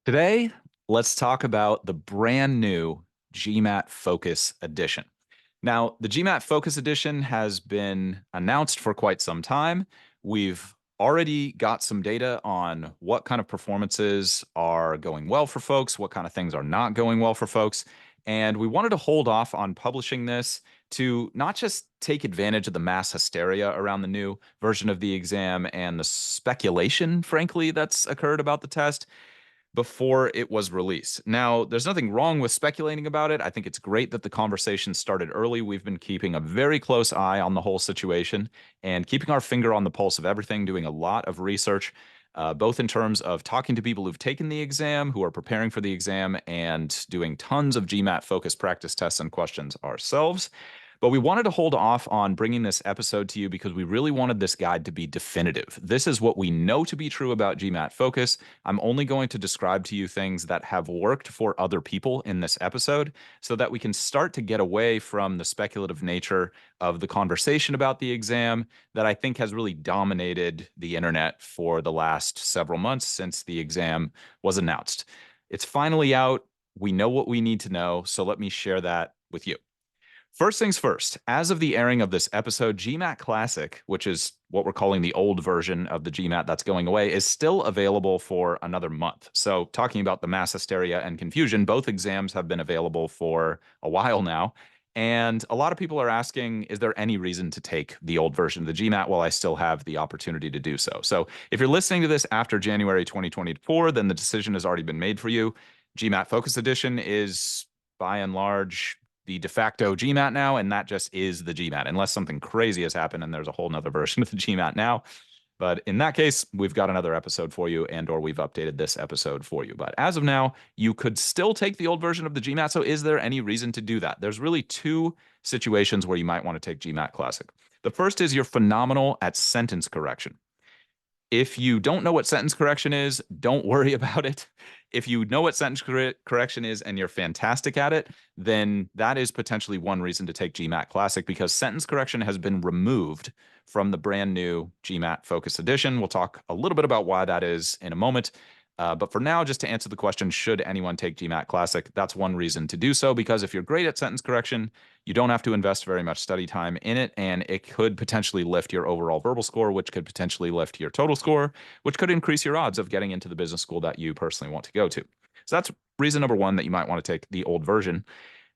Today, let's talk about the brand new GMAT Focus Edition. Now, the GMAT Focus Edition has been announced for quite some time. We've already got some data on what kind of performances are going well for folks, what kind of things are not going well for folks. And we wanted to hold off on publishing this to not just take advantage of the mass hysteria around the new version of the exam and the speculation, frankly, that's occurred about the test before it was released. Now, there's nothing wrong with speculating about it. I think it's great that the conversation started early. We've been keeping a very close eye on the whole situation and keeping our finger on the pulse of everything, doing a lot of research, both in terms of talking to people who've taken the exam, who are preparing for the exam, and doing tons of GMAT focused practice tests and questions ourselves. But we wanted to hold off on bringing this episode to you because we really wanted this guide to be definitive. This is what we know to be true about GMAT Focus. I'm only going to describe to you things that have worked for other people in this episode so that we can start to get away from the speculative nature of the conversation about the exam that I think has really dominated the internet for the last several months since the exam was announced. It's finally out. We know what we need to know, so let me share that with you. First things first, as of the airing of this episode, GMAT Classic, which is what we're calling the old version of the GMAT that's going away, is still available for another month. So, talking about the mass hysteria and confusion, both exams have been available for a while now. And a lot of people are asking, is there any reason to take the old version of the GMAT while I still have the opportunity to do so? So, if you're listening to this after January 2024, then the decision has already been made for you. GMAT Focus Edition is by and large the de facto GMAT now, and that just is the GMAT, unless something crazy has happened and there's a whole nother version of the GMAT now. But in that case, we've got another episode for you, and or we've updated this episode for you. But as of now, you could still take the old version of the GMAT. So is there any reason to do that? There's really two situations where you might want to take GMAT Classic. The first is you're phenomenal at sentence correction. If you don't know what sentence correction is, don't worry about it. If you know what sentence correction is and you're fantastic at it, then that is potentially one reason to take GMAT Classic because sentence correction has been removed from the brand new GMAT Focus Edition. We'll talk a little bit about why that is in a moment. But for now, just to answer the question, should anyone take GMAT Classic? That's one reason to do so, because if you're great at sentence correction, you don't have to invest very much study time in it, and it could potentially lift your overall verbal score, which could potentially lift your total score, which could increase your odds of getting into the business school that you personally want to go to. So that's reason number one that you might want to take the old version.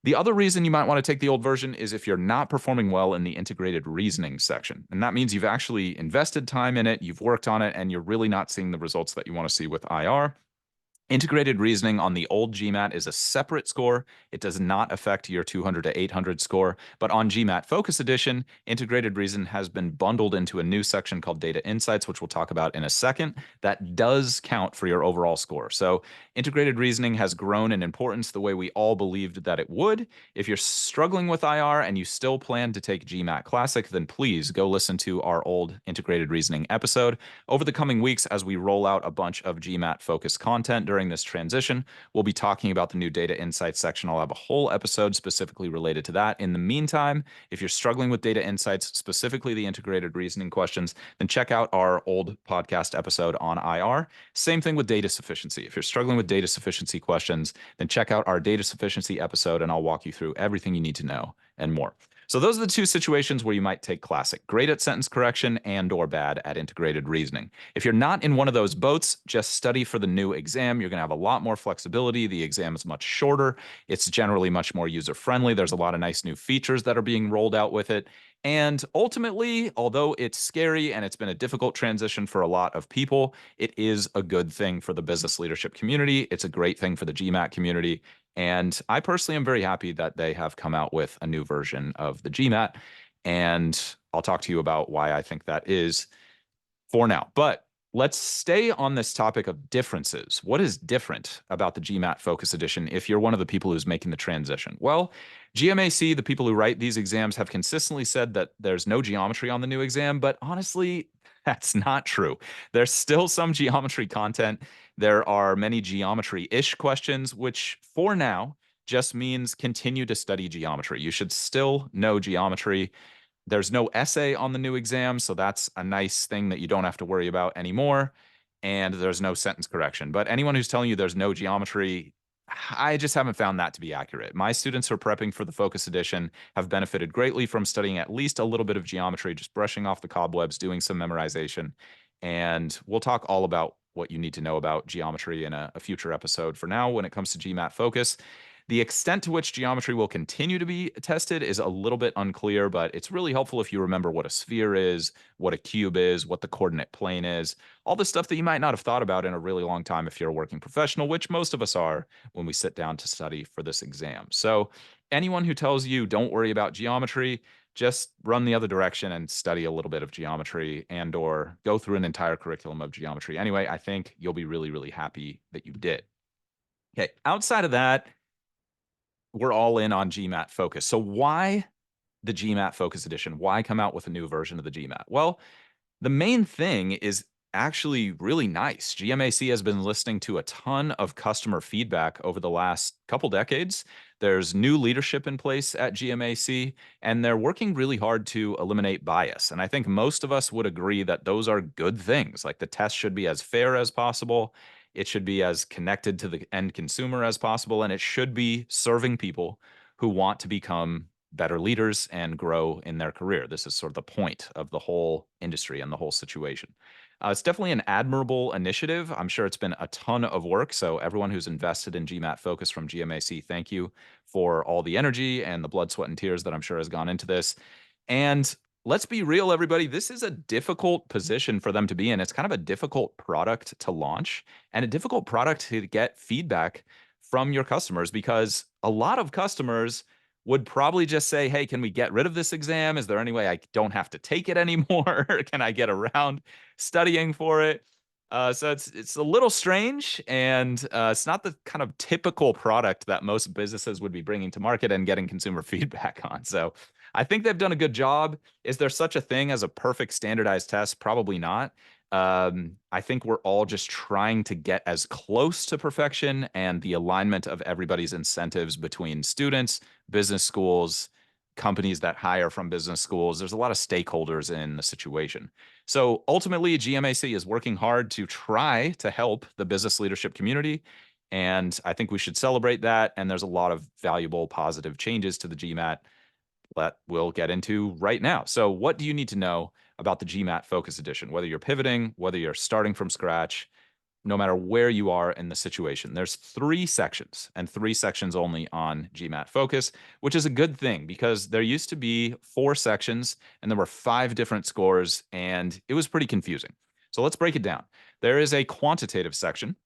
The other reason you might want to take the old version is if you're not performing well in the integrated reasoning section. And that means you've actually invested time in it, you've worked on it, and you're really not seeing the results that you want to see with IR. Integrated reasoning on the old GMAT is a separate score. It does not affect your 200 to 800 score. But on GMAT Focus Edition, integrated reason has been bundled into a new section called Data Insights, which we'll talk about in a second. That does count for your overall score. So integrated reasoning has grown in importance the way we all believed that it would. If you're struggling with IR and you still plan to take GMAT Classic, then please go listen to our old integrated reasoning episode. Over the coming weeks, as we roll out a bunch of GMAT focused content during this transition, we'll be talking about the new data insights section. I'll have a whole episode specifically related to that. In the meantime, if you're struggling with data insights, specifically the integrated reasoning questions, then check out our old podcast episode on IR. Same thing with data sufficiency. If you're struggling with data sufficiency questions, then check out our data sufficiency episode and I'll walk you through everything you need to know and more. So those are the two situations where you might take classic: great at sentence correction and or bad at integrated reasoning. If you're not in one of those boats, just study for the new exam. You're going to have a lot more flexibility. The exam is much shorter. It's generally much more user-friendly. There's a lot of nice new features that are being rolled out with it. And ultimately, although it's scary and it's been a difficult transition for a lot of people, it is a good thing for the business leadership community. It's a great thing for the GMAT community. And I personally am very happy that they have come out with a new version of the GMAT. And I'll talk to you about why I think that is for now. But let's stay on this topic of differences. What is different about the GMAT Focus Edition if you're one of the people who's making the transition? Well, GMAC, the people who write these exams, have consistently said that there's no geometry on the new exam, but honestly, that's not true. There's still some geometry content. There are many geometry-ish questions, which for now just means continue to study geometry. You should still know geometry. There's no essay on the new exam, so that's a nice thing that you don't have to worry about anymore. and there's no sentence correction. But anyone who's telling you there's no geometry, I just haven't found that to be accurate. My students who are prepping for the Focus Edition have benefited greatly from studying at least a little bit of geometry, just brushing off the cobwebs, doing some memorization. And we'll talk all about what you need to know about geometry in a future episode. For now, when it comes to GMAT Focus, the extent to which geometry will continue to be tested is a little bit unclear, but it's really helpful if you remember what a sphere is, what a cube is, what the coordinate plane is, all the stuff that you might not have thought about in a really long time if you're a working professional, which most of us are when we sit down to study for this exam. So anyone who tells you don't worry about geometry, just run the other direction and study a little bit of geometry and or go through an entire curriculum of geometry. Anyway, I think you'll be really, really happy that you did. Okay, outside of that, we're all in on GMAT Focus. So why the GMAT Focus Edition? Why come out with a new version of the GMAT? Well, the main thing is actually really nice. GMAC has been listening to a ton of customer feedback over the last couple decades. There's new leadership in place at GMAC, and they're working really hard to eliminate bias. And I think most of us would agree that those are good things. Like the test should be as fair as possible, it should be as connected to the end consumer as possible, and it should be serving people who want to become better leaders and grow in their career. This is sort of the point of the whole industry and the whole situation. It's definitely an admirable initiative. I'm sure it's been a ton of work. So everyone who's invested in GMAT Focus from GMAC, thank you for all the energy and the blood, sweat, and tears that I'm sure has gone into this. And let's be real, everybody. This is a difficult position for them to be in. It's kind of a difficult product to launch and a difficult product to get feedback from your customers, because a lot of customers would probably just say, hey, can we get rid of this exam? Is there any way I don't have to take it anymore? Can I get around studying for it? So it's a little strange, and it's not the kind of typical product that most businesses would be bringing to market and getting consumer feedback on. So I think they've done a good job. Is there such a thing as a perfect standardized test? Probably not. I think we're all just trying to get as close to perfection, and the alignment of everybody's incentives between students, business schools, companies that hire from business schools. There's a lot of stakeholders in the situation. So ultimately, GMAC is working hard to try to help the business leadership community. And I think we should celebrate that. And there's a lot of valuable, positive changes to the GMAT that we'll get into right now. So what do you need to know about the GMAT Focus Edition? Whether you're pivoting, whether you're starting from scratch, no matter where you are in the situation. There's 3 sections, and 3 sections only on GMAT Focus, which is a good thing because there used to be 4 sections and there were 5 different scores, and it was pretty confusing. So let's break it down. There is a quantitative section,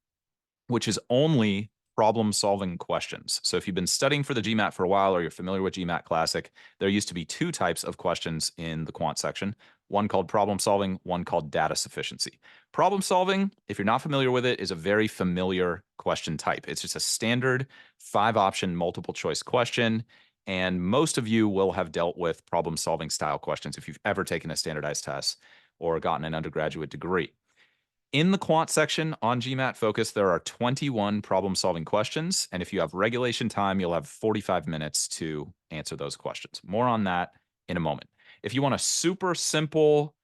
which is only problem-solving questions. So if you've been studying for the GMAT for a while or you're familiar with GMAT Classic, there used to be 2 types of questions in the quant section, one called problem solving, one called data sufficiency. Problem solving, if you're not familiar with it, is a very familiar question type. It's just a standard 5-option multiple choice question, and most of you will have dealt with problem solving style questions if you've ever taken a standardized test or gotten an undergraduate degree. In the quant section on GMAT Focus, there are 21 problem-solving questions, and if you have regulation time, you'll have 45 minutes to answer those questions. More on that in a moment. If you want a super simple,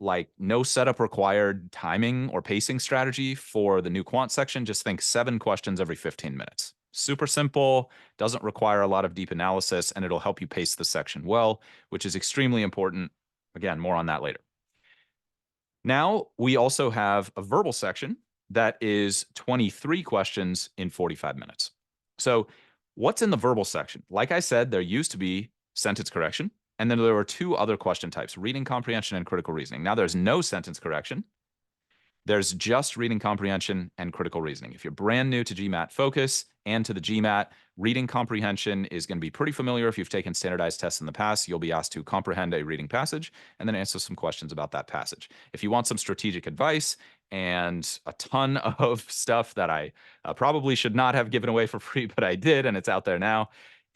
like no setup required timing or pacing strategy for the new quant section, just think 7 questions every 15 minutes. Super simple, doesn't require a lot of deep analysis, and it'll help you pace the section well, which is extremely important. Again, more on that later. Now, we also have a verbal section that is 23 questions in 45 minutes. So what's in the verbal section? Like I said, there used to be sentence correction, and then there were 2 other question types, reading comprehension and critical reasoning. Now there's no sentence correction. There's just reading comprehension and critical reasoning. If you're brand new to GMAT Focus and to the GMAT, reading comprehension is going to be pretty familiar. If you've taken standardized tests in the past, you'll be asked to comprehend a reading passage and then answer some questions about that passage. If you want some strategic advice and a ton of stuff that I probably should not have given away for free, but I did, and it's out there now,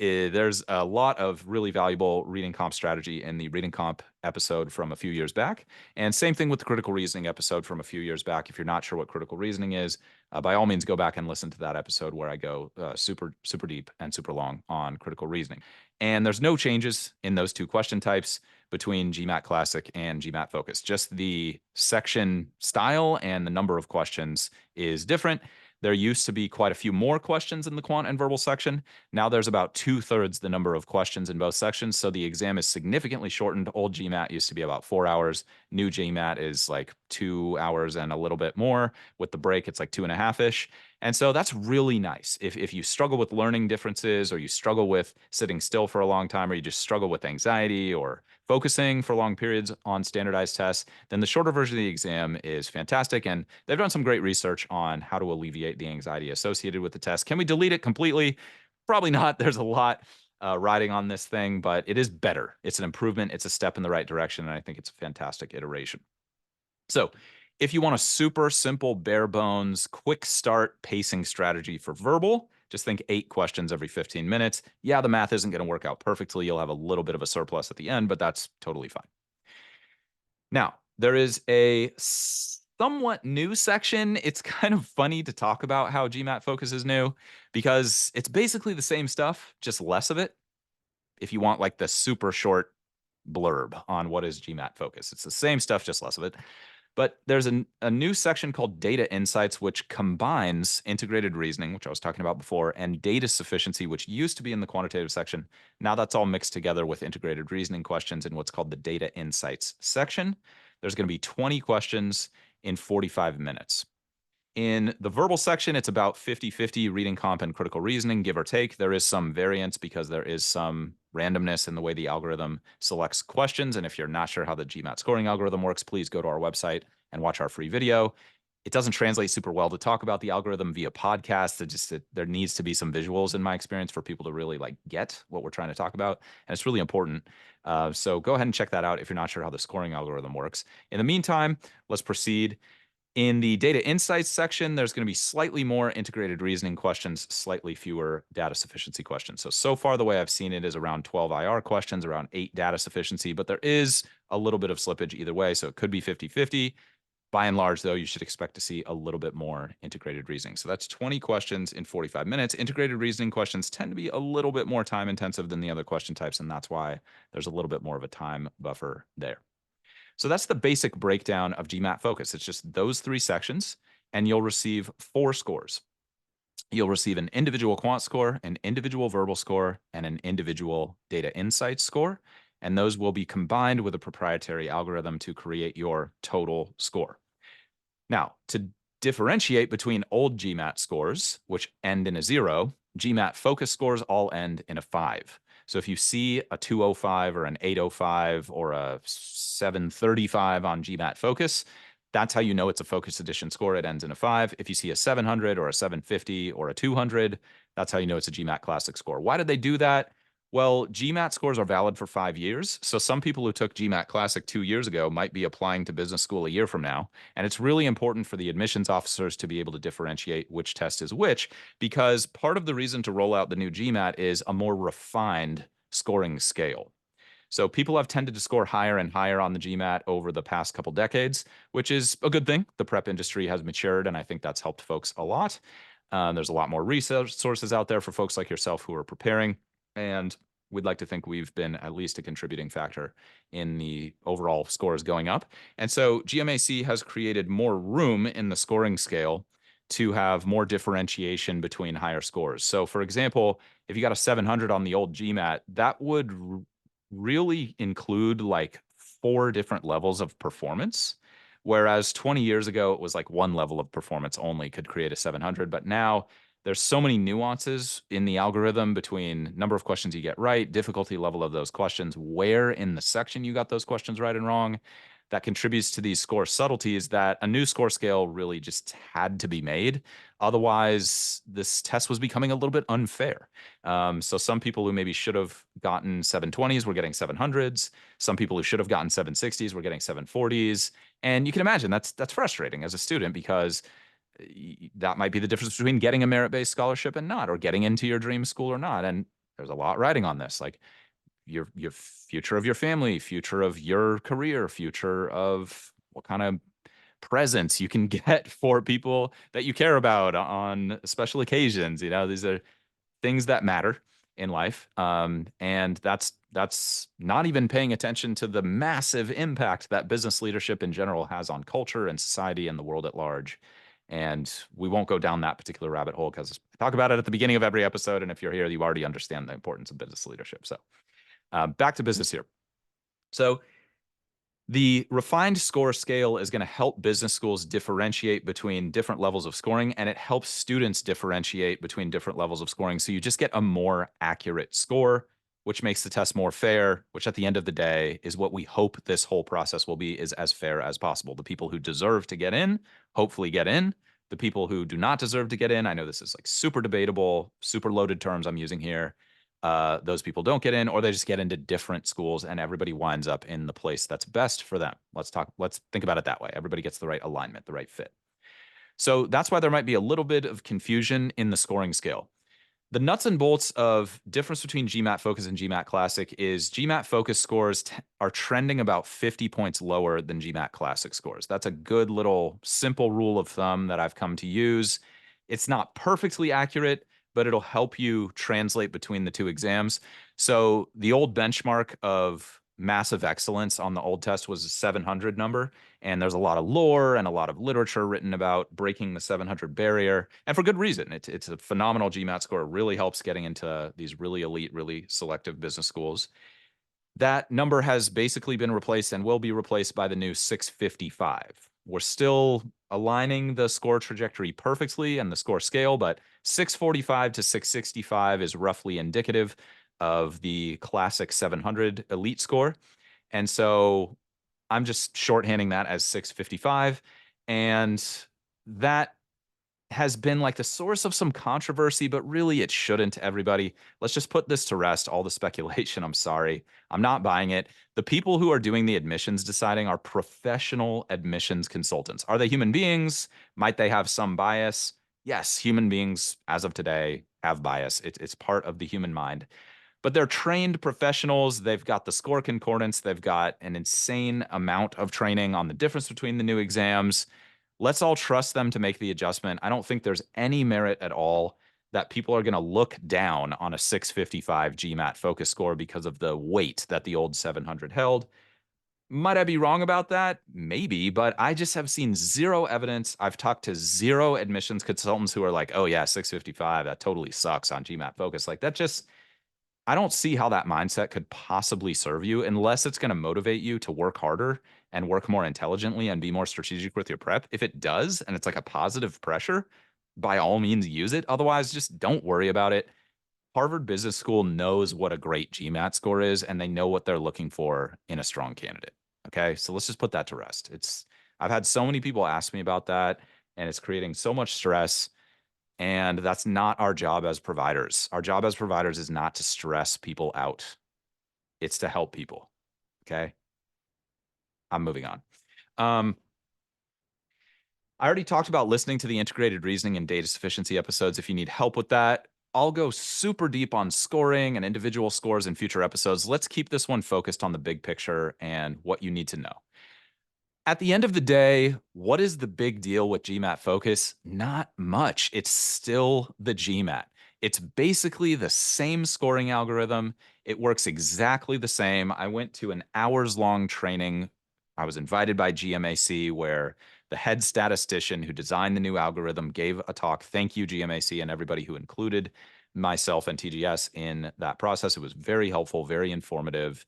There's a lot of really valuable reading comp strategy in the reading comp episode from a few years back. And same thing with the critical reasoning episode from a few years back. If you're not sure what critical reasoning is, by all means, go back and listen to that episode where I go super, super deep and super long on critical reasoning. And there's no changes in those two question types between GMAT Classic and GMAT Focus. Just the section style and the number of questions is different. There used to be quite a few more questions in the quant and verbal section. Now there's about 2/3 the number of questions in both sections. So the exam is significantly shortened. Old GMAT used to be about 4 hours. New GMAT is like 2 hours and a little bit more. With the break, it's like 2.5-ish. And so that's really nice. If you struggle with learning differences, or you struggle with sitting still for a long time, or you just struggle with anxiety or focusing for long periods on standardized tests, then the shorter version of the exam is fantastic. And they've done some great research on how to alleviate the anxiety associated with the test. Can we delete it completely? Probably not. There's a lot riding on this thing, but it is better. It's an improvement. It's a step in the right direction. And I think it's a fantastic iteration. So if you want a super simple, bare bones, quick start pacing strategy for verbal, just think 8 questions every 15 minutes. Yeah, the math isn't going to work out perfectly. You'll have a little bit of a surplus at the end, but that's totally fine. Now, there is a somewhat new section. It's kind of funny to talk about how GMAT Focus is new because it's basically the same stuff, just less of it. If you want like the super short blurb on what is GMAT Focus, it's the same stuff, just less of it. But there's a new section called Data Insights, which combines integrated reasoning, which I was talking about before, and data sufficiency, which used to be in the quantitative section. Now that's all mixed together with integrated reasoning questions in what's called the Data Insights section. There's going to be 20 questions in 45 minutes. In the verbal section, it's about 50-50 reading comp and critical reasoning, give or take. There is some variance because there is some randomness in the way the algorithm selects questions. And if you're not sure how the GMAT scoring algorithm works, please go to our website and watch our free video. It doesn't translate super well to talk about the algorithm via podcast. There needs to be some visuals in my experience for people to really like get what we're trying to talk about. And it's really important. So go ahead and check that out if you're not sure how the scoring algorithm works. In the meantime, let's proceed. In the data insights section, there's going to be slightly more integrated reasoning questions, slightly fewer data sufficiency questions. So far, the way I've seen it is around 12 IR questions, around 8 data sufficiency, but there is a little bit of slippage either way. So it could be 50-50. By and large, though, you should expect to see a little bit more integrated reasoning. So that's 20 questions in 45 minutes. Integrated reasoning questions tend to be a little bit more time intensive than the other question types, and that's why there's a little bit more of a time buffer there. So that's the basic breakdown of GMAT Focus. It's just those 3 sections, and you'll receive 4 scores. You'll receive an individual quant score, an individual verbal score, and an individual data insights score. And those will be combined with a proprietary algorithm to create your total score. Now, to differentiate between old GMAT scores, which end in a 0, GMAT Focus scores all end in a 5. So if you see a 205 or an 805 or a 735 on GMAT Focus, that's how you know it's a Focus Edition score. It ends in a 5. If you see a 700 or a 750 or a 200, that's how you know it's a GMAT Classic score. Why did they do that? Well, GMAT scores are valid for 5 years. So some people who took GMAT Classic 2 years ago might be applying to business school a year from now. And it's really important for the admissions officers to be able to differentiate which test is which, because part of the reason to roll out the new GMAT is a more refined scoring scale. So people have tended to score higher and higher on the GMAT over the past couple decades, which is a good thing. The prep industry has matured, and I think that's helped folks a lot. There's a lot more resources out there for folks like yourself who are preparing. And we'd like to think we've been at least a contributing factor in the overall scores going up. And so GMAC has created more room in the scoring scale to have more differentiation between higher scores. So for example, if you got a 700 on the old GMAT, that would really include like 4 different levels of performance. Whereas 20 years ago, it was like 1 level of performance only could create a 700. But now there's so many nuances in the algorithm between number of questions you get right, difficulty level of those questions, where in the section you got those questions right and wrong, that contributes to these score subtleties that a new score scale really just had to be made. Otherwise, this test was becoming a little bit unfair. So some people who maybe should have gotten 720s were getting 700s. Some people who should have gotten 760s were getting 740s. And you can imagine that's frustrating as a student, because that might be the difference between getting a merit-based scholarship and not, or getting into your dream school or not. And there's a lot riding on this. Like your future of your family, future of your career, future of what kind of presents you can get for people that you care about on special occasions. You know, these are things that matter in life. And that's not even paying attention to the massive impact that business leadership in general has on culture and society and the world at large. And we won't go down that particular rabbit hole because I talk about it at the beginning of every episode. And if you're here, you already understand the importance of business leadership. So back to business here. So the refined score scale is going to help business schools differentiate between different levels of scoring, and it helps students differentiate between different levels of scoring. So you just get a more accurate score, which makes the test more fair, which at the end of the day is what we hope this whole process will be, is as fair as possible. The people who deserve to get in, hopefully get in. The people who do not deserve to get in, I know this is like super debatable, super loaded terms I'm using here, those people don't get in, or they just get into different schools and everybody winds up in the place that's best for them. Let's think about it that way. Everybody gets the right alignment, the right fit. So that's why there might be a little bit of confusion in the scoring scale. The nuts and bolts of difference between GMAT Focus and GMAT Classic is GMAT Focus scores are trending about 50 points lower than GMAT Classic scores. That's a good little simple rule of thumb that I've come to use. It's not perfectly accurate, but it'll help you translate between the two exams. So the old benchmark of massive excellence on the old test was a 700 number. And there's a lot of lore and a lot of literature written about breaking the 700 barrier. And for good reason. It's a phenomenal GMAT score. It really helps getting into these really elite, really selective business schools. That number has basically been replaced and will be replaced by the new 655. We're still aligning the score trajectory perfectly and the score scale, but 645 to 665 is roughly indicative of the classic 700 elite score. And so I'm just shorthanding that as 655. And that has been like the source of some controversy, but really it shouldn't, everybody. Let's just put this to rest. All the speculation, I'm sorry. I'm not buying it. The people who are doing the admissions deciding are professional admissions consultants. Are they human beings? Might they have some bias? Yes, human beings, as of today, have bias. It's part of the human mind. But they're trained professionals. They've got the score concordance. They've got an insane amount of training on the difference between the new exams. Let's all trust them to make the adjustment. I don't think there's any merit at all that people are going to look down on a 655 GMAT focus score because of the weight that the old 700 held. Might I be wrong about that? Maybe, but I just have seen zero evidence. I've talked to zero admissions consultants who are like, oh yeah, 655, that totally sucks on GMAT focus. Like that just, I don't see how that mindset could possibly serve you unless it's going to motivate you to work harder and work more intelligently and be more strategic with your prep. If it does, and it's like a positive pressure, by all means use it. Otherwise, just don't worry about it. Harvard Business School knows what a great GMAT score is, and they know what they're looking for in a strong candidate. Okay, so let's just put that to rest. I've had so many people ask me about that, and it's creating so much stress. And that's not our job as providers. Our job as providers is not to stress people out. It's to help people. Okay. I'm moving on. I already talked about listening to the integrated reasoning and data sufficiency episodes. If you need help with that, I'll go super deep on scoring and individual scores in future episodes. Let's keep this one focused on the big picture and what you need to know. At the end of the day, what is the big deal with GMAT Focus? Not much. It's still the GMAT. It's basically the same scoring algorithm. It works exactly the same. I went to an hours-long training. I was invited by GMAC where the head statistician who designed the new algorithm gave a talk. Thank you, GMAC, and everybody who included myself and TGS in that process. It was very helpful, very informative.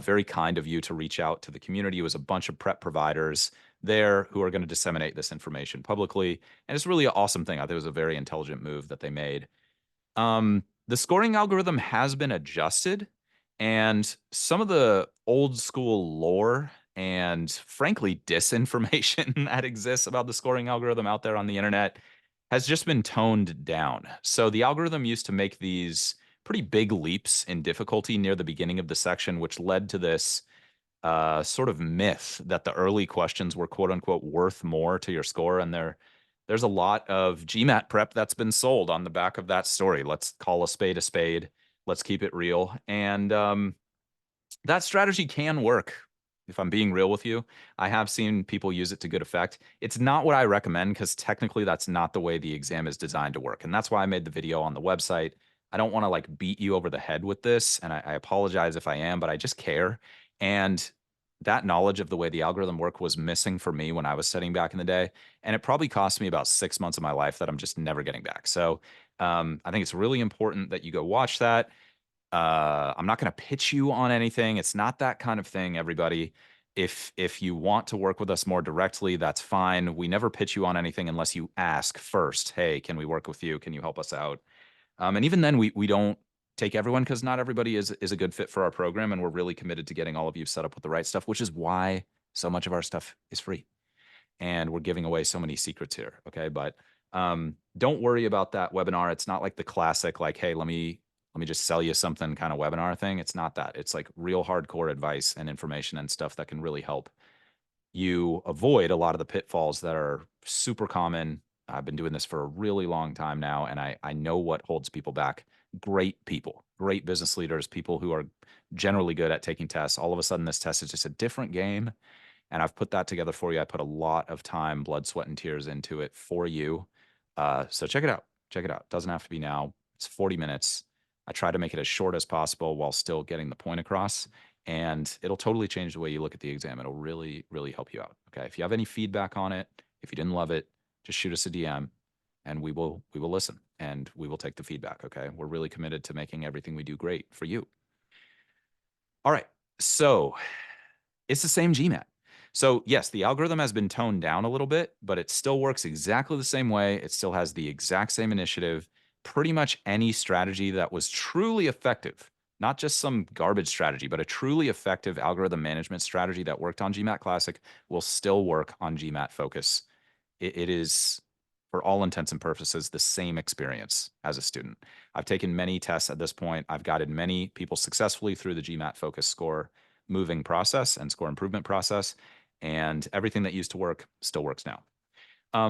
Very kind of you to reach out to the community. It was a bunch of prep providers there who are going to disseminate this information publicly. And it's really an awesome thing. I think it was a very intelligent move that they made. The scoring algorithm has been adjusted, and some of the old school lore and frankly disinformation that exists about the scoring algorithm out there on the internet has just been toned down. So the algorithm used to make these pretty big leaps in difficulty near the beginning of the section, which led to this sort of myth that the early questions were quote unquote worth more to your score. And there's a lot of GMAT prep that's been sold on the back of that story. Let's call a spade a spade. Let's keep it real. And that strategy can work. If I'm being real with you, I have seen people use it to good effect. It's not what I recommend because technically that's not the way the exam is designed to work. And that's why I made the video on the website. I don't want to like beat you over the head with this. And I apologize if I am, but I just care. And that knowledge of the way the algorithm worked was missing for me when I was studying back in the day. And it probably cost me about 6 months of my life that I'm just never getting back. So I think it's really important that you go watch that. I'm not going to pitch you on anything. It's not that kind of thing, everybody. If you want to work with us more directly, that's fine. We never pitch you on anything unless you ask first, hey, can we work with you? Can you help us out? And even then, we don't take everyone because not everybody is a good fit for our program, and we're really committed to getting all of you set up with the right stuff, which is why so much of our stuff is free and we're giving away so many secrets here. Okay. But don't worry about that webinar. It's not like the classic, like, hey, let me just sell you something kind of webinar thing. It's not that. It's like real hardcore advice and information and stuff that can really help you avoid a lot of the pitfalls that are super common. I've been doing this for a really long time now, and I know what holds people back. Great people, great business leaders, people who are generally good at taking tests. All of a sudden, this test is just a different game, and I've put that together for you. I put a lot of time, blood, sweat, and tears into it for you. So check it out. Check it out. Doesn't have to be now. It's 40 minutes. I try to make it as short as possible while still getting the point across. And it'll totally change the way you look at the exam. It'll really, really help you out. Okay. If you have any feedback on it, if you didn't love it, just shoot us a DM and we will listen and we will take the feedback. Okay. We're really committed to making everything we do great for you. All right. So it's the same GMAT. So yes, the algorithm has been toned down a little bit, but it still works exactly the same way. It still has the exact same initiative. Pretty much any strategy that was truly effective, not just some garbage strategy, but a truly effective algorithm management strategy that worked on GMAT Classic will still work on GMAT Focus. It is, for all intents and purposes, the same experience as a student. I've taken many tests at this point. I've guided many people successfully through the GMAT Focus score moving process and score improvement process. And everything that used to work still works now.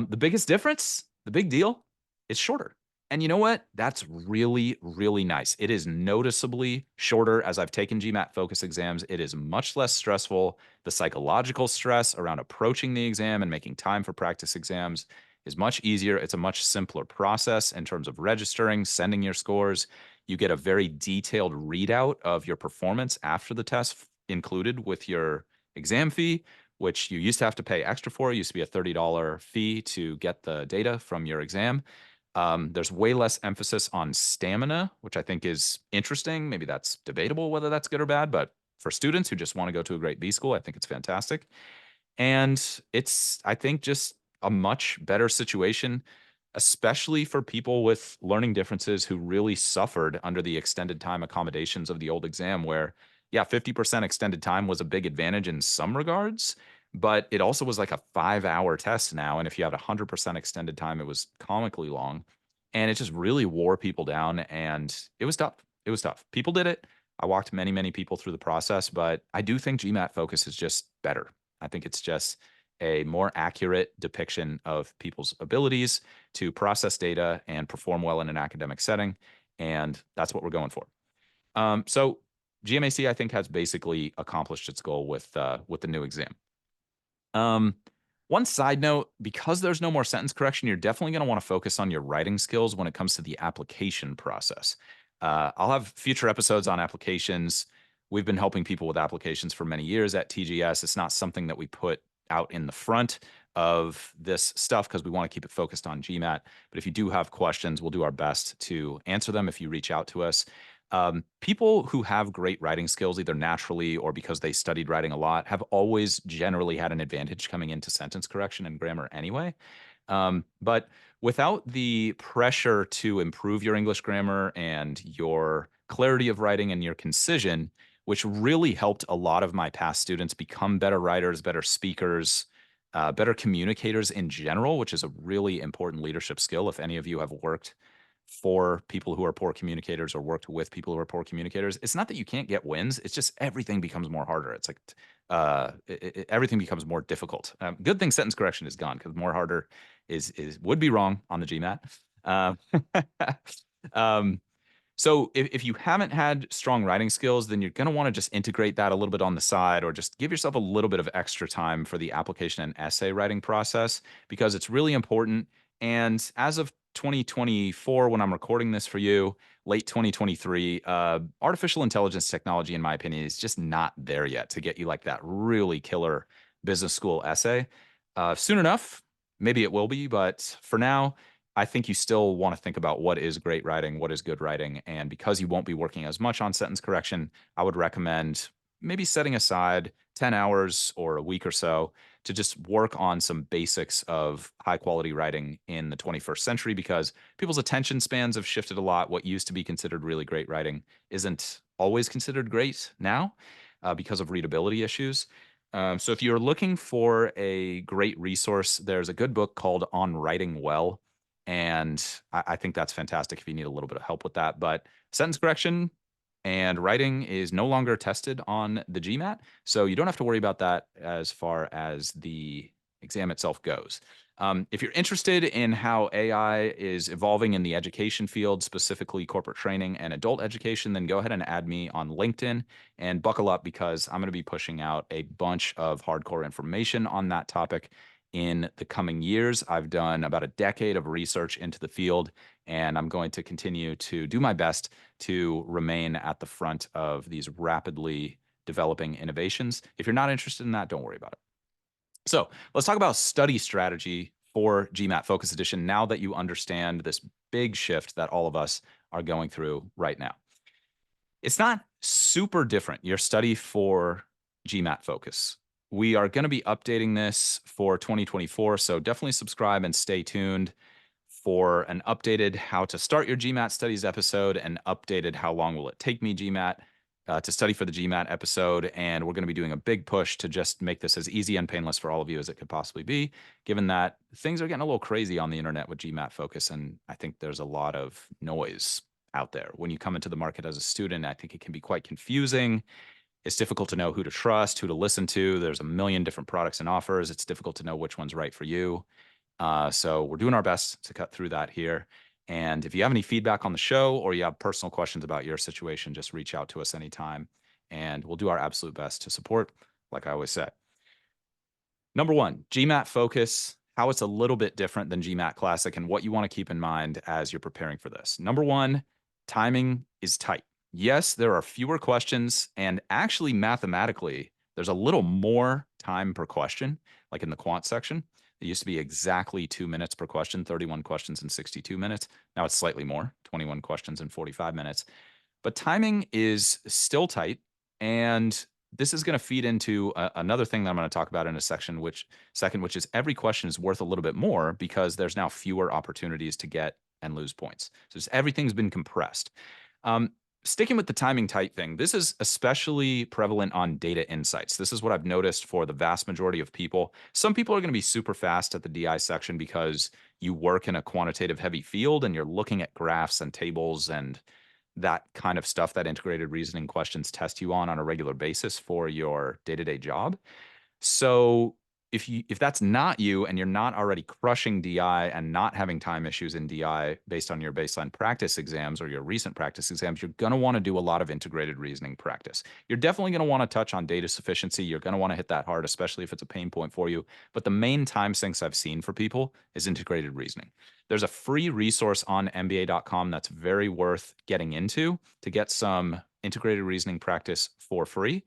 The biggest difference, the big deal, it's shorter. And you know what? That's really, really nice. It is noticeably shorter. As I've taken GMAT focus exams, it is much less stressful. The psychological stress around approaching the exam and making time for practice exams is much easier. It's a much simpler process in terms of registering, sending your scores. You get a very detailed readout of your performance after the test included with your exam fee, which you used to have to pay extra for. It used to be a $30 fee to get the data from your exam. There's way less emphasis on stamina, which I think is interesting. Maybe that's debatable whether that's good or bad, but for students who just want to go to a great B school, I think it's fantastic. And it's, I think, just a much better situation, especially for people with learning differences who really suffered under the extended time accommodations of the old exam, where, yeah, 50% extended time was a big advantage in some regards, but it also was like a 5-hour test now. And if you had 100% extended time, it was comically long. And it just really wore people down. And it was tough. It was tough. People did it. I walked many, many people through the process, but I do think GMAT Focus is just better. I think it's just a more accurate depiction of people's abilities to process data and perform well in an academic setting. And that's what we're going for. So GMAC, I think, has basically accomplished its goal with the new exam. One side note, because there's no more sentence correction, you're definitely going to want to focus on your writing skills when it comes to the application process. I'll have future episodes on applications. We've been helping people with applications for many years at TGS. It's not something that we put out in the front of this stuff because we want to keep it focused on GMAT. But if you do have questions, we'll do our best to answer them if you reach out to us. People who have great writing skills, either naturally or because they studied writing a lot, have always generally had an advantage coming into sentence correction and grammar anyway. But without the pressure to improve your English grammar and your clarity of writing and your concision, which really helped a lot of my past students become better writers, better speakers, better communicators in general, which is a really important leadership skill. If any of you have worked for people who are poor communicators or worked with people who are poor communicators, it's not that you can't get wins. It's just everything becomes more harder. It's like everything becomes more difficult. Good thing sentence correction is gone because more harder is would be wrong on the GMAT. Um, um, So if you haven't had strong writing skills, then you're going to want to just integrate that a little bit on the side or just give yourself a little bit of extra time for the application and essay writing process because it's really important. And as of 2024, when I'm recording this for you, late 2023, artificial intelligence technology, in my opinion, is just not there yet to get you like that really killer business school essay. Soon enough, maybe it will be, but for now, I think you still want to think about what is great writing, what is good writing. And because you won't be working as much on sentence correction, I would recommend maybe setting aside 10 hours or a week or so to just work on some basics of high quality writing in the 21st century because people's attention spans have shifted a lot. What used to be considered really great writing isn't always considered great now because of readability issues. So if you're looking for a great resource, there's a good book called On Writing Well, and I think that's fantastic if you need a little bit of help with that. But sentence correction and writing is no longer tested on the GMAT, so you don't have to worry about that as far as the exam itself goes. If you're interested in how AI is evolving in the education field, specifically corporate training and adult education, then go ahead and add me on LinkedIn and buckle up because I'm going to be pushing out a bunch of hardcore information on that topic in the coming years. I've done about a decade of research into the field, and I'm going to continue to do my best to remain at the front of these rapidly developing innovations. If you're not interested in that, don't worry about it. So let's talk about study strategy for GMAT Focus Edition now that you understand this big shift that all of us are going through right now. It's not super different, your study for GMAT Focus. We are going to be updating this for 2024, so definitely subscribe and stay tuned for an updated how to start your GMAT studies episode and updated how long will it take me GMAT to study for the GMAT episode. And we're going to be doing a big push to just make this as easy and painless for all of you as it could possibly be, given that things are getting a little crazy on the internet with GMAT Focus. And I think there's a lot of noise out there. When you come into the market as a student, I think it can be quite confusing. It's difficult to know who to trust, who to listen to. There's a million different products and offers. It's difficult to know which one's right for you. So we're doing our best to cut through that here. And if you have any feedback on the show or you have personal questions about your situation, just reach out to us anytime and we'll do our absolute best to support, like I always say. Number one, GMAT Focus, how it's a little bit different than GMAT Classic and what you want to keep in mind as you're preparing for this. Number one, timing is tight. Yes, there are fewer questions, and actually mathematically, there's a little more time per question, like in the quant section. It used to be exactly 2 minutes per question, 31 questions in 62 minutes. Now it's slightly more, 21 questions in 45 minutes. But timing is still tight, and this is going to feed into another thing that I'm going to talk about in a section, which is every question is worth a little bit more because there's now fewer opportunities to get and lose points. So just everything's been compressed. Sticking with the timing tight thing, this is especially prevalent on data insights. This is what I've noticed for the vast majority of people. Some people are going to be super fast at the DI section because you work in a quantitative heavy field and you're looking at graphs and tables and that kind of stuff that integrated reasoning questions test you on a regular basis for your day-to-day job. So if that's not you and you're not already crushing DI and not having time issues in DI based on your baseline practice exams or your recent practice exams, you're going to want to do a lot of integrated reasoning practice. You're definitely going to want to touch on data sufficiency. You're going to want to hit that hard, especially if it's a pain point for you. But the main time sinks I've seen for people is integrated reasoning. There's a free resource on MBA.com that's very worth getting into to get some integrated reasoning practice for free.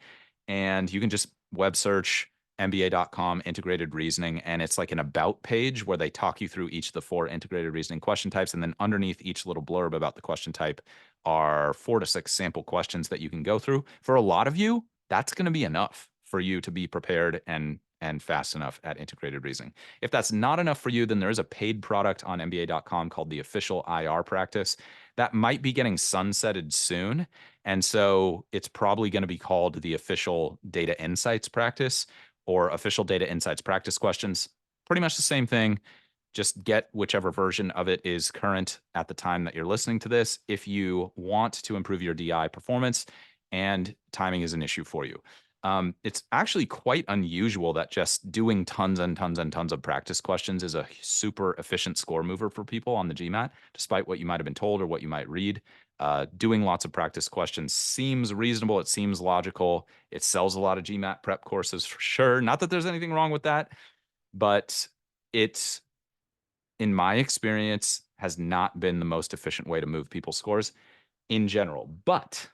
And you can just web search MBA.com integrated reasoning, and it's like an about page where they talk you through each of the 4 integrated reasoning question types. And then underneath each little blurb about the question type are 4 to 6 sample questions that you can go through. For a lot of you, that's going to be enough for you to be prepared and fast enough at integrated reasoning. If that's not enough for you, then there is a paid product on MBA.com called the Official IR Practice that might be getting sunsetted soon. And so it's probably going to be called the Official Data Insights Practice or Official Data Insights Practice Questions. Pretty much the same thing. Just get whichever version of it is current at the time that you're listening to this if you want to improve your DI performance and timing is an issue for you. It's actually quite unusual that just doing tons and tons and tons of practice questions is a super efficient score mover for people on the GMAT, despite what you might have been told or what you might read. Doing lots of practice questions seems reasonable. It seems logical. It sells a lot of GMAT prep courses for sure. Not that there's anything wrong with that, but it's, in my experience, has not been the most efficient way to move people's scores in general. But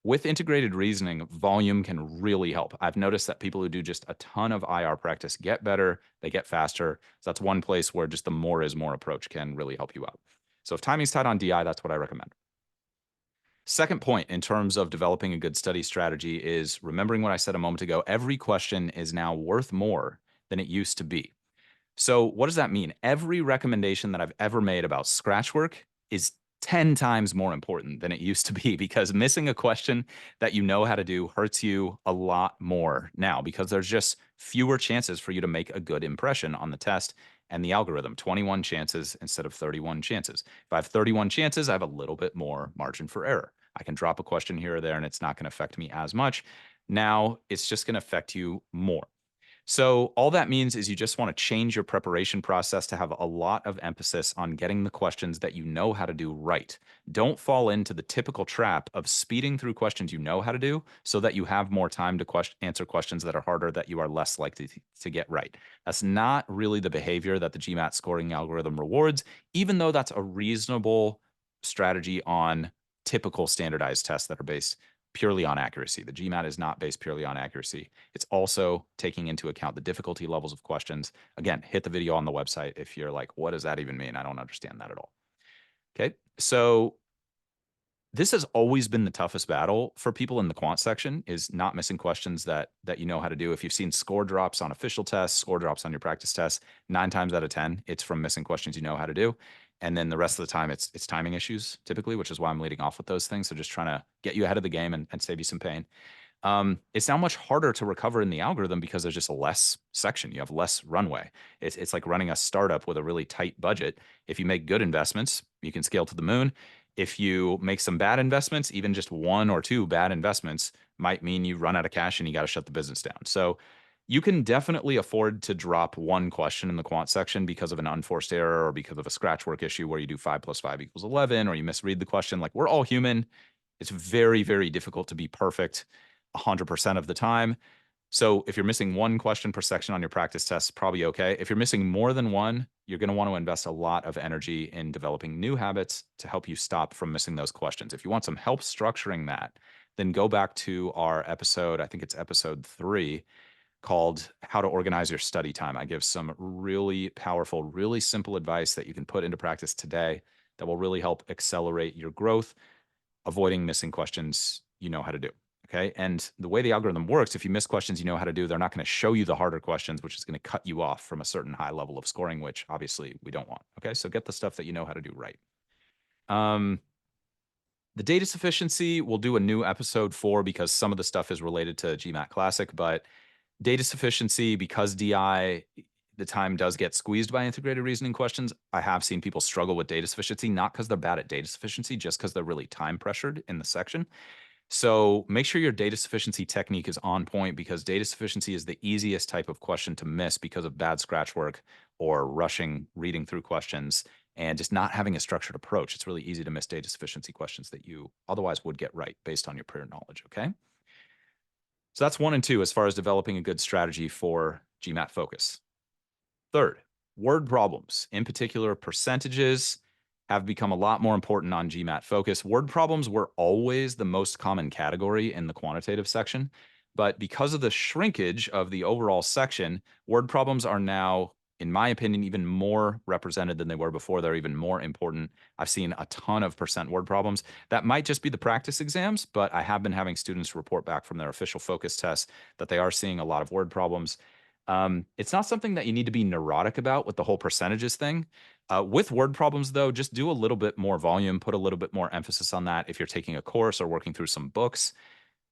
with integrated reasoning, volume can really help. I've noticed that people who do just a ton of IR practice get better, they get faster. So that's one place where just the more is more approach can really help you out. So if timing's tight on DI, that's what I recommend. Second point in terms of developing a good study strategy is remembering what I said a moment ago. Every question is now worth more than it used to be. So what does that mean? Every recommendation that I've ever made about scratch work is 10 times more important than it used to be, because missing a question that you know how to do hurts you a lot more now, because there's just fewer chances for you to make a good impression on the test and the algorithm. 21 chances instead of 31 chances. If I have 31 chances, I have a little bit more margin for error. I can drop a question here or there and it's not going to affect me as much. Now it's just going to affect you more. So all that means is you just want to change your preparation process to have a lot of emphasis on getting the questions that you know how to do right. Don't fall into the typical trap of speeding through questions you know how to do so that you have more time to answer questions that are harder that you are less likely to get right. That's not really the behavior that the GMAT scoring algorithm rewards, even though that's a reasonable strategy on typical standardized tests that are based purely on accuracy. The GMAT is not based purely on accuracy. It's also taking into account the difficulty levels of questions. Again, hit the video on the website if you're like, what does that even mean? I don't understand that at all. Okay, so this has always been the toughest battle for people in the quant section, is not missing questions that you know how to do. If you've seen score drops on official tests, score drops on your practice tests, 9 times out of 10, it's from missing questions you know how to do. And then the rest of the time, it's timing issues typically, which is why I'm leading off with those things. So just trying to get you ahead of the game and save you some pain. It's now much harder to recover in the algorithm because there's just a less section. You have less runway. It's like running a startup with a really tight budget. If you make good investments, you can scale to the moon. If you make some bad investments, even just one or two bad investments might mean you run out of cash and you got to shut the business down. So you can definitely afford to drop one question in the quant section because of an unforced error or because of a scratch work issue where you do 5 + 5 = 11, or you misread the question. Like, we're all human. It's very, very difficult to be perfect 100% of the time. So if you're missing one question per section on your practice test, probably okay. If you're missing more than one, you're going to want to invest a lot of energy in developing new habits to help you stop from missing those questions. If you want some help structuring that, then go back to our episode, I think it's episode 3, called How to Organize Your Study Time. I give some really powerful, really simple advice that you can put into practice today that will really help accelerate your growth, avoiding missing questions you know how to do. Okay. And the way the algorithm works, if you miss questions you know how to do, they're not going to show you the harder questions, which is going to cut you off from a certain high level of scoring, which obviously we don't want. Okay. So get the stuff that you know how to do right. The data sufficiency, we'll do a new episode for, because some of the stuff is related to GMAT Classic, but data sufficiency, because DI, the time does get squeezed by integrated reasoning questions. I have seen people struggle with data sufficiency, not because they're bad at data sufficiency, just because they're really time pressured in the section. So make sure your data sufficiency technique is on point, because data sufficiency is the easiest type of question to miss because of bad scratch work or rushing reading through questions and just not having a structured approach. It's really easy to miss data sufficiency questions that you otherwise would get right based on your prior knowledge, okay? So that's 1 and 2 as far as developing a good strategy for GMAT focus. Third, word problems, in particular percentages, have become a lot more important on GMAT focus. Word problems were always the most common category in the quantitative section, but because of the shrinkage of the overall section, word problems are now, in my opinion, even more represented than they were before. They're even more important. I've seen a ton of percent word problems. That might just be the practice exams, but I have been having students report back from their official focus tests that they are seeing a lot of word problems. It's not something that you need to be neurotic about with the whole percentages thing. With word problems, though, just do a little bit more volume, put a little bit more emphasis on that. If you're taking a course or working through some books,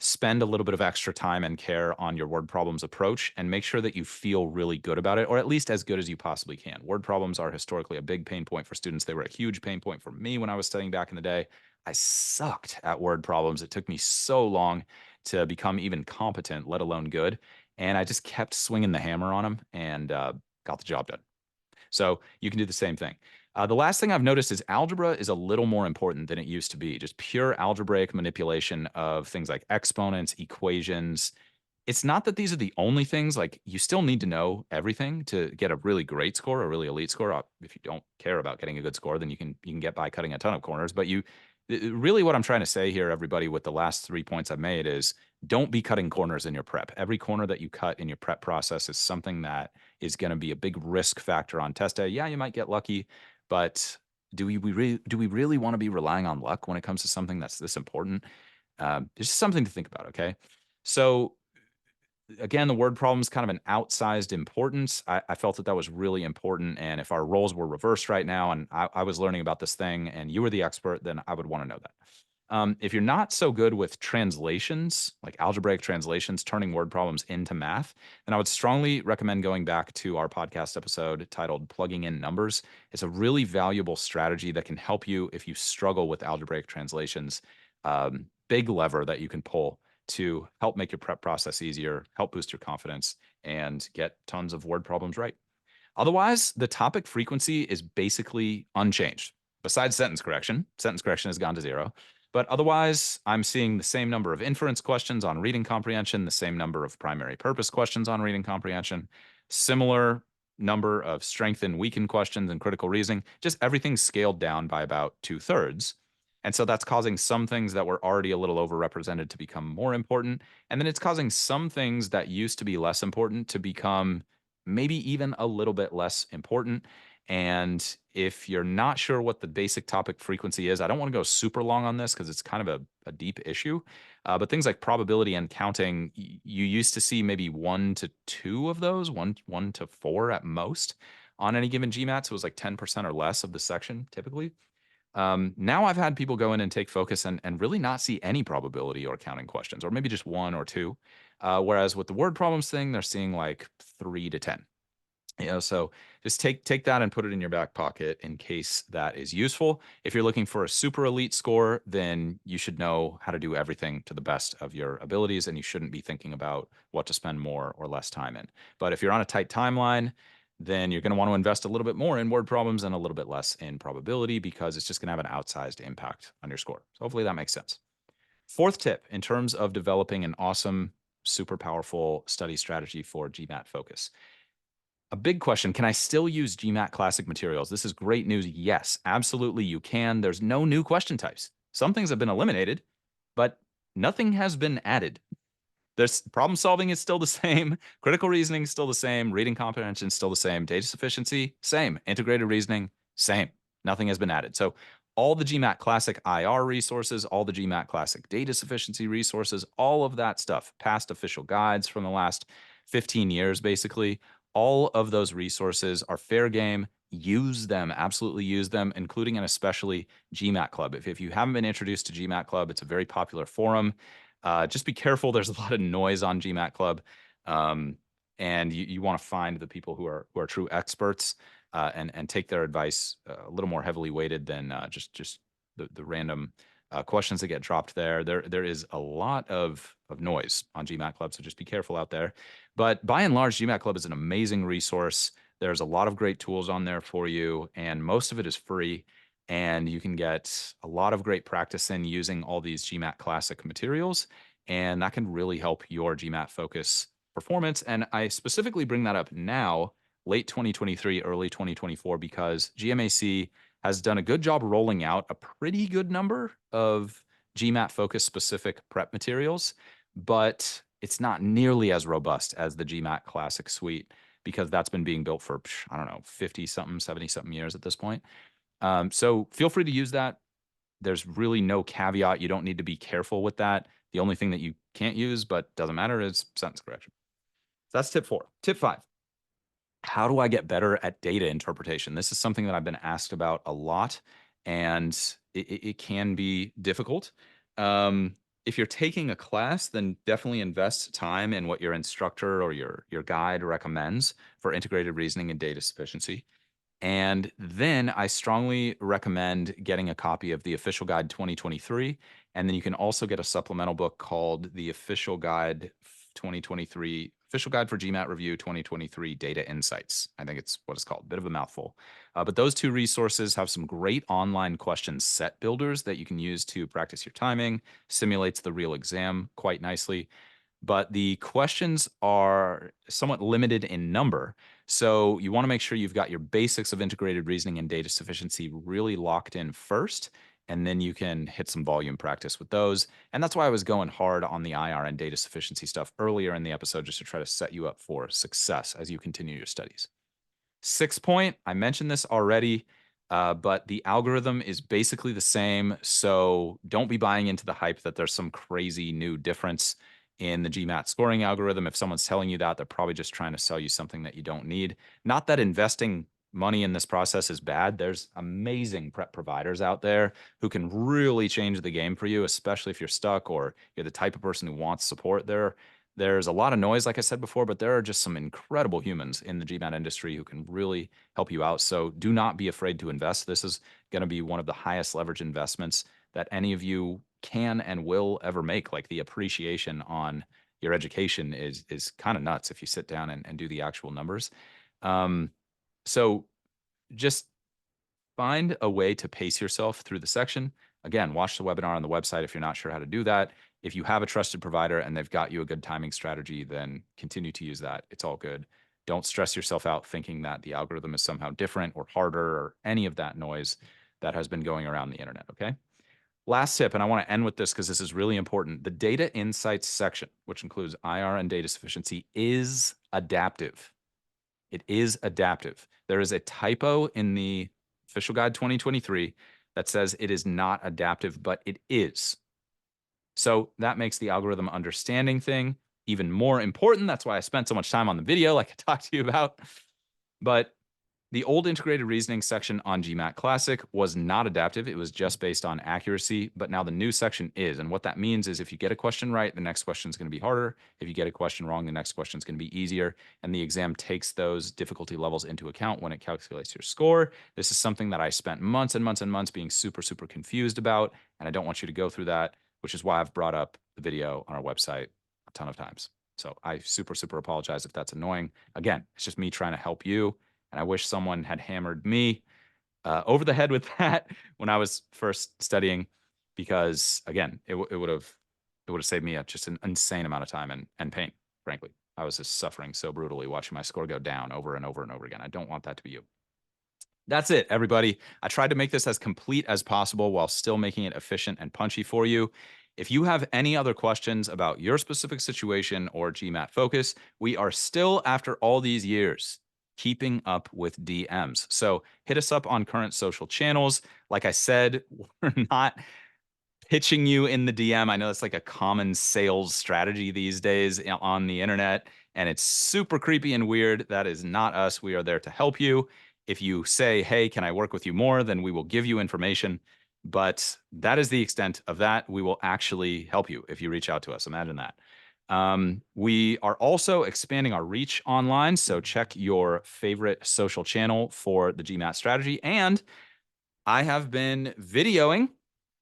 spend a little bit of extra time and care on your word problems approach and make sure that you feel really good about it, or at least as good as you possibly can. Word problems are historically a big pain point for students. They were a huge pain point for me when I was studying back in the day. I sucked at word problems. It took me so long to become even competent, let alone good. And I just kept swinging the hammer on them and got the job done. So you can do the same thing. The last thing I've noticed is algebra is a little more important than it used to be. Just pure algebraic manipulation of things like exponents, equations. It's not that these are the only things. Like you still need to know everything to get a really great score, a really elite score. If you don't care about getting a good score, then you can get by cutting a ton of corners. But really what I'm trying to say here, everybody, with the last 3 points I've made is don't be cutting corners in your prep. Every corner that you cut in your prep process is something that is going to be a big risk factor on test day. Yeah, you might get lucky, but do we really want to be relying on luck when it comes to something that's this important? It's just something to think about. Okay, so again, the word problem is kind of an outsized importance. I felt that was really important. And if our roles were reversed right now and I was learning about this thing and you were the expert, then I would want to know that. If you're not so good with translations, like algebraic translations, turning word problems into math, then I would strongly recommend going back to our podcast episode titled Plugging in Numbers. It's a really valuable strategy that can help you if you struggle with algebraic translations. Big lever that you can pull to help make your prep process easier, help boost your confidence, and get tons of word problems right. Otherwise, the topic frequency is basically unchanged. Besides sentence correction has gone to 0. But otherwise, I'm seeing the same number of inference questions on reading comprehension, the same number of primary purpose questions on reading comprehension, similar number of strength and weaken questions and critical reasoning, just everything scaled down by about 2/3. And so that's causing some things that were already a little overrepresented to become more important. And then it's causing some things that used to be less important to become maybe even a little bit less important. And if you're not sure what the basic topic frequency is, I don't want to go super long on this because it's kind of a deep issue. But things like probability and counting, you used to see maybe 1 to 2 of those, one to 4 at most on any given GMAT. So it was like 10% or less of the section typically. Now I've had people go in and take focus and really not see any probability or counting questions, or maybe just 1 or 2. Whereas with the word problems thing, they're seeing like 3 to 10. So just take that and put it in your back pocket in case that is useful. If you're looking for a super elite score, then you should know how to do everything to the best of your abilities, and you shouldn't be thinking about what to spend more or less time in. But if you're on a tight timeline, then you're going to want to invest a little bit more in word problems and a little bit less in probability because it's just going to have an outsized impact on your score. So hopefully that makes sense. Fourth tip in terms of developing an awesome, super powerful study strategy for GMAT focus. A big question, can I still use GMAT classic materials? This is great news. Yes, absolutely you can. There's no new question types. Some things have been eliminated, but nothing has been added. There's problem solving is still the same. Critical reasoning is still the same. Reading comprehension is still the same. Data sufficiency, same. Integrated reasoning, same. Nothing has been added. So all the GMAT Classic IR resources, all the GMAT Classic data sufficiency resources, all of that stuff, past official guides from the last 15 years, basically, all of those resources are fair game. Use them, absolutely use them, including and especially GMAT Club. If you haven't been introduced to GMAT Club, it's a very popular forum. Just be careful. There's a lot of noise on GMAT Club, and you want to find the people who are true experts and take their advice a little more heavily weighted than just the random questions that get dropped there. There is a lot of noise on GMAT Club, so just be careful out there. But by and large, GMAT Club is an amazing resource. There's a lot of great tools on there for you, and most of it is free. And you can get a lot of great practice in using all these GMAT classic materials, and that can really help your GMAT focus performance. And I specifically bring that up now, late 2023, early 2024, because GMAC has done a good job rolling out a pretty good number of GMAT focus specific prep materials, but it's not nearly as robust as the GMAT classic suite because that's been being built for, I don't know, 50 something, 70 something years at this point. So feel free to use that. There's really no caveat. You don't need to be careful with that. The only thing that you can't use, but doesn't matter, is sentence correction. So that's tip 4. Tip 5. How do I get better at data interpretation? This is something that I've been asked about a lot, and it can be difficult. If you're taking a class, then definitely invest time in what your instructor or your guide recommends for integrated reasoning and data sufficiency. And then I strongly recommend getting a copy of the official guide 2023 And then you can also get a supplemental book called the Official Guide 2023, Official Guide for GMAT Review 2023 Data Insights. I think it's what it's called, bit of a mouthful. But those two resources have some great online question set builders that you can use to practice your timing, simulates the real exam quite nicely. But the questions are somewhat limited in number. So you want to make sure you've got your basics of integrated reasoning and data sufficiency really locked in first, and then you can hit some volume practice with those. And that's why I was going hard on the IR and data sufficiency stuff earlier in the episode, just to try to set you up for success as you continue your studies. 6 point, I mentioned this already, but the algorithm is basically the same. So don't be buying into the hype that there's some crazy new difference in the GMAT scoring algorithm. If someone's telling you that, they're probably just trying to sell you something that you don't need. Not that investing money in this process is bad. There's amazing prep providers out there who can really change the game for you, especially if you're stuck or you're the type of person who wants support. There's a lot of noise, like I said before, but there are just some incredible humans in the GMAT industry who can really help you out. So do not be afraid to invest. This is going to be one of the highest leverage investments that any of you can and will ever make. Like, the appreciation on your education is kind of nuts if you sit down and do the actual numbers. So just find a way to pace yourself through the section. Again, watch the webinar on the website if you're not sure how to do that. If you have a trusted provider and they've got you a good timing strategy, then continue to use that. It's all good. Don't stress yourself out thinking that the algorithm is somehow different or harder or any of that noise that has been going around the internet, okay? Last tip, and I want to end with this because this is really important. The data insights section, which includes IR and data sufficiency, is adaptive. It is adaptive. There is a typo in the Official Guide 2023 that says it is not adaptive, but it is. So that makes the algorithm understanding thing even more important. That's why I spent so much time on the video, like I talked to you about. But the old integrated reasoning section on GMAT Classic was not adaptive. It was just based on accuracy, but now the new section is. And what that means is if you get a question right, the next question is going to be harder. If you get a question wrong, the next question is going to be easier. And the exam takes those difficulty levels into account when it calculates your score. This is something that I spent months and months and months being super, super confused about. And I don't want you to go through that, which is why I've brought up the video on our website a ton of times. So I super, super apologize if that's annoying. Again, it's just me trying to help you. And I wish someone had hammered me over the head with that when I was first studying, because again, it would have saved me just an insane amount of time and pain. Frankly, I was just suffering so brutally watching my score go down over and over and over again. I don't want that to be you. That's it, everybody. I tried to make this as complete as possible while still making it efficient and punchy for you. If you have any other questions about your specific situation or GMAT focus, we are still, after all these years, keeping up with DMs. So hit us up on current social channels. Like I said, we're not pitching you in the DM. I know it's like a common sales strategy these days on the internet, and it's super creepy and weird. That is not us. We are there to help you. If you say, hey, can I work with you more? Then we will give you information. But that is the extent of that. We will actually help you if you reach out to us. Imagine that. We are also expanding our reach online. So check your favorite social channel for the GMAT strategy. And I have been videoing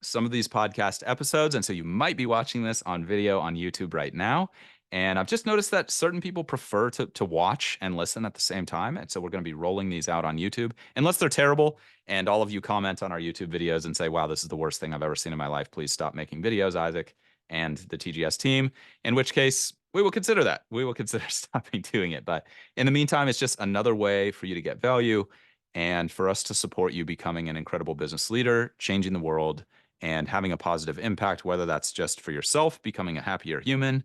some of these podcast episodes. And so you might be watching this on video on YouTube right now. And I've just noticed that certain people prefer to watch and listen at the same time. And so we're going to be rolling these out on YouTube, unless they're terrible. And all of you comment on our YouTube videos and say, wow, this is the worst thing I've ever seen in my life. Please stop making videos, Isaac and the TGS team. In which case, we will consider that. We will consider stopping doing it. But in the meantime, it's just another way for you to get value and for us to support you becoming an incredible business leader, changing the world, and having a positive impact, whether that's just for yourself, becoming a happier human,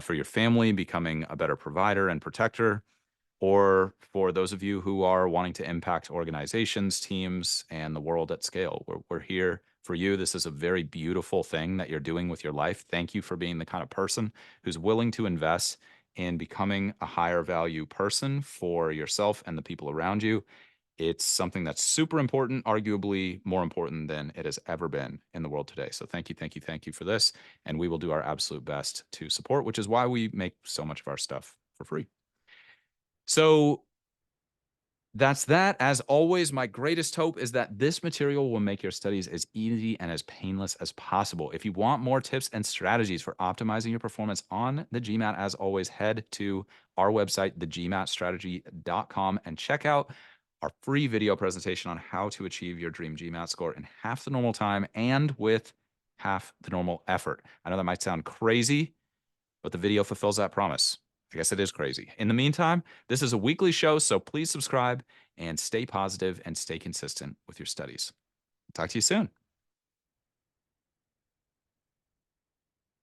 for your family, becoming a better provider and protector, or for those of you who are wanting to impact organizations, teams, and the world at scale. We're here for you. This is a very beautiful thing that you're doing with your life. Thank you for being the kind of person who's willing to invest in becoming a higher value person for yourself and the people around you. It's something that's super important, arguably more important than it has ever been in the world today. So thank you, thank you, thank you for this. And we will do our absolute best to support, which is why we make so much of our stuff for free. So That's that. As always, my greatest hope is that this material will make your studies as easy and as painless as possible. If you want more tips and strategies for optimizing your performance on the GMAT, as always, head to our website, thegmatstrategy.com, and check out our free video presentation on how to achieve your dream GMAT score in half the normal time and with half the normal effort. I know that might sound crazy, but the video fulfills that promise. I guess it is crazy. In the meantime, this is a weekly show, so please subscribe and stay positive and stay consistent with your studies. Talk to you soon.